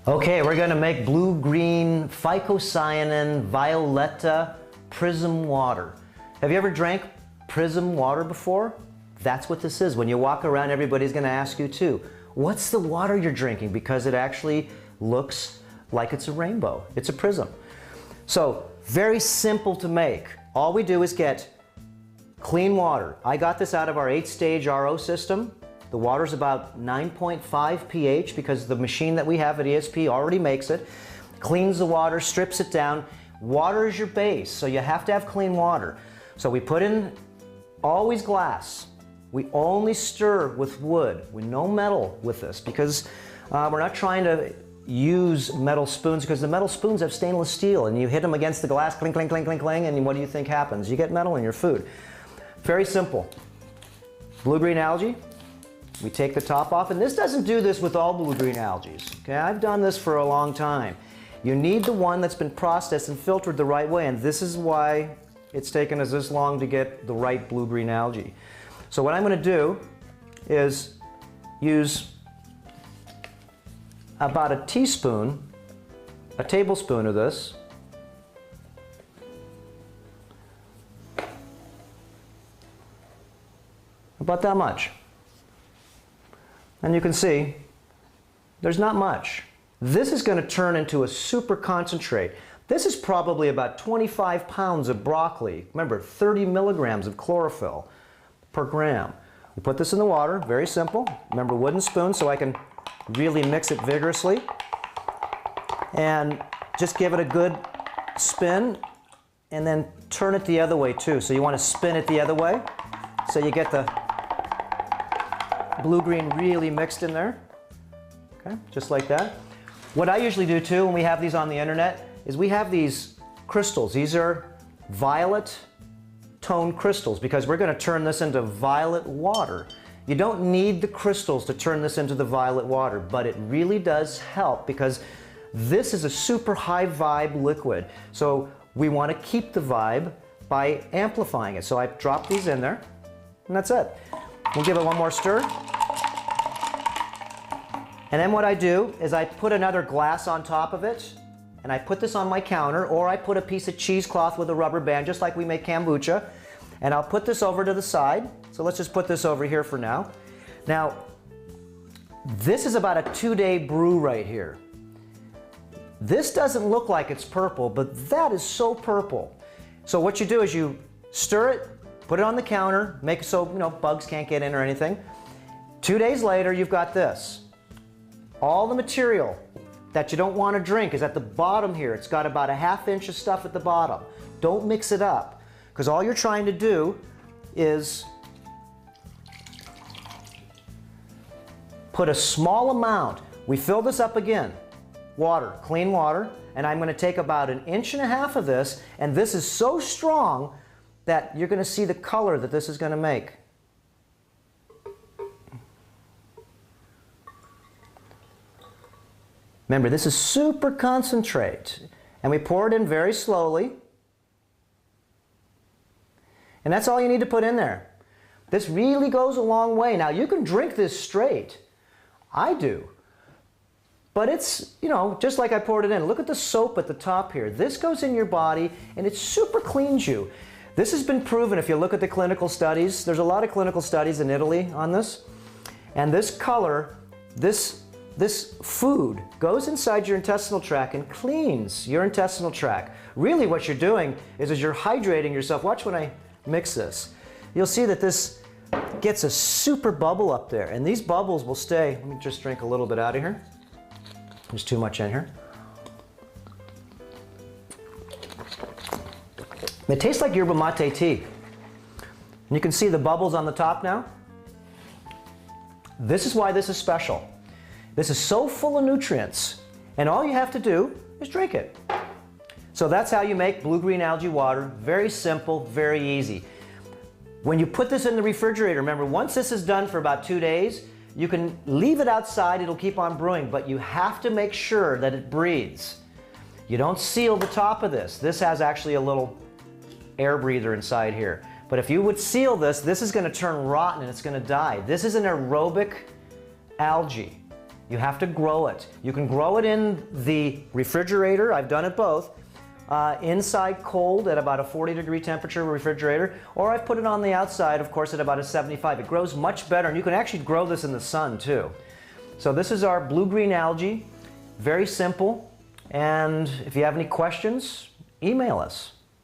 Okay, we're going to make blue-green phycocyanin violeta prism water. Have you ever drank prism water before? That's what this is. When you walk around, everybody's going to ask you too, what's the water you're drinking? Because it actually looks like it's a rainbow. It's a prism. So, very simple to make. All we do is get clean water. I got this out of our 8-stage RO system. The water's about 9.5 pH because the machine that we have at ESP already makes it. Cleans the water, strips it down. Water is your base, so you have to have clean water. So we put in always glass. We only stir with wood, with no metal with this, because we're not trying to use metal spoons, because the metal spoons have stainless steel and you hit them against the glass, clink, clink, clink, clink, clink, and what do you think happens? You get metal in your food. Very simple. Blue-green algae. We take the top off, and this doesn't do this with all blue-green algae. Okay, I've done this for a long time. You need the one that's been processed and filtered the right way, and this is why it's taken us this long to get the right blue-green algae. So what I'm going to do is use about a tablespoon of this. About that much. And you can see, there's not much. This is going to turn into a super concentrate. This is probably about 25 pounds of broccoli. Remember, 30 milligrams of chlorophyll per gram. We put this in the water, very simple. Remember, wooden spoon, so I can really mix it vigorously. And just give it a good spin, and then turn it the other way too. So you want to spin it the other way, so you get the blue-green really mixed in there. Okay, just like that. What I usually do too, when we have these on the internet, is we have these crystals. These are violet toned crystals, because we're going to turn this into violet water. You don't need the crystals to turn this into the violet water, but it really does help, because this is a super high vibe liquid. So we want to keep the vibe by amplifying it. So I drop these in there, and that's it. We'll give it one more stir. And then what I do is I put another glass on top of it, and I put this on my counter, or I put a piece of cheesecloth with a rubber band, just like we make kombucha, and I'll put this over to the side. So let's just put this over here for now. Now, this is about a 2-day brew right here. This doesn't look like it's purple, but that is so purple. So what you do is you stir it, put it on the counter, make it so bugs can't get in or anything. 2 days later, you've got this. All the material that you don't want to drink is at the bottom here. It's got about a ½ inch of stuff at the bottom. Don't mix it up, because all you're trying to do is put a small amount. We fill this up again. Water, clean water, and I'm going to take about 1.5 inches of this, and this is so strong that you're going to see the color that this is going to make. Remember, this is super concentrate, and we pour it in very slowly, and that's all you need to put in there. This really goes a long way. Now, you can drink this straight. I do. But it's, just like I poured it in. Look at the soap at the top here. This goes in your body, and it super cleans you. This has been proven if you look at the clinical studies. There's a lot of clinical studies in Italy on this. And this color, this food goes inside your intestinal tract and cleans your intestinal tract. Really what you're doing is you're hydrating yourself. Watch when I mix this. You'll see that this gets a super bubble up there, and these bubbles will stay. Let me just drink a little bit out of here. There's too much in here. It tastes like yerba mate tea. And you can see the bubbles on the top now. This is why this is special. This is so full of nutrients, and all you have to do is drink it. So that's how you make blue-green algae water. Very simple, very easy. When you put this in the refrigerator, remember, once this is done for about 2 days, you can leave it outside, it'll keep on brewing, but you have to make sure that it breathes. You don't seal the top of this. This has actually a little air breather inside here. But if you would seal this, this is going to turn rotten and it's going to die. This is an aerobic algae. You have to grow it. You can grow it in the refrigerator. I've done it both. Inside cold at about a 40-degree temperature refrigerator, or I've put it on the outside, of course, at about a 75. It grows much better, and you can actually grow this in the sun too. So this is our blue-green algae. Very simple. And if you have any questions, email us.